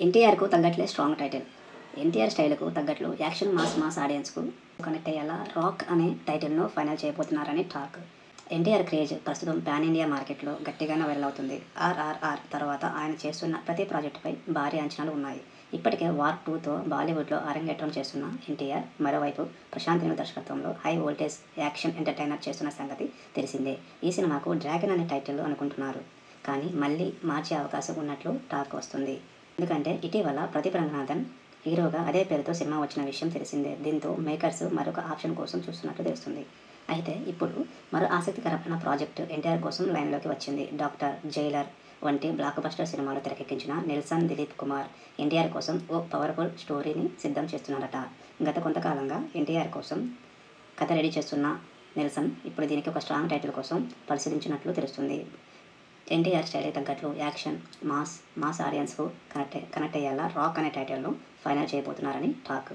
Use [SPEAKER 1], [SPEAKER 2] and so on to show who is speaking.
[SPEAKER 1] ఎన్టీఆర్కు తగ్గట్లే strong title. NTR స్టైల్కు తగ్గట్లు యాక్షన్ మాస్ ఆడియన్స్కు కనెక్ట్ అయ్యేలా రాక్ అనే టైటిల్ను ఫైనల్ చేయబోతున్నారని టాక్. ఎన్టీఆర్ క్రేజ్ ప్రస్తుతం పాన్ ఇండియా మార్కెట్లో గట్టిగానే వైరల్ అవుతుంది. RRR తర్వాత ఆయన చేస్తున్న ప్రతి ప్రాజెక్టుపై భారీ అంచనాలు ఉన్నాయి. ఇప్పటికే వార్ 2తో బాలీవుడ్లో అరంగేట్రం చేస్తున్న ఎన్టీఆర్ మరోవైపు ప్రశాంత్ నీల్ దర్శకత్వంలో హై వోల్టేజ్ యాక్షన్ ఎంటర్టైనర్ చేస్తున్న సంగతి తెలిసిందే. ఈ సినిమాకు డ్రాగన్ అనే టైటిల్ అనుకుంటున్నారు. కానీ మళ్ళీ మార్చే అవకాశం ఉన్నట్లు టాక్ వస్తుంది. ఎందుకంటే ఇటీవల ప్రదీప్ రంగనాథన్ హీరోగా అదే పేరుతో సినిమా వచ్చిన విషయం తెలిసిందే. దీంతో మేకర్స్ మరొక ఆప్షన్ కోసం చూస్తున్నట్లు తెలుస్తుంది. అయితే ఇప్పుడు మరో ఆసక్తికరమైన ప్రాజెక్టు ఎన్టీఆర్ కోసం లైన్లోకి వచ్చింది. డాక్టర్, జైలర్ వంటి బ్లాక్ బస్టర్ సినిమాలు తెరకెక్కించిన నెల్సన్ దిలీప్ కుమార్ ఎన్టీఆర్ కోసం ఓ పవర్ఫుల్ స్టోరీని సిద్ధం చేస్తున్నారట. గత కొంతకాలంగా ఎన్టీఆర్ కోసం కథ రెడీ చేస్తున్న నెల్సన్ ఇప్పుడు దీనికి ఒక స్ట్రాంగ్ టైటిల్ కోసం పరిశీలించినట్లు తెలుస్తుంది. ఎన్టీఆర్ స్టైల్కి తగ్గట్లు యాక్షన్ మాస్ ఆడియన్స్కు కనెక్ట్ అయ్యేలా రాక్ అనే టైటిల్ను ఫైనల్ చేయబోతున్నారని టాక్.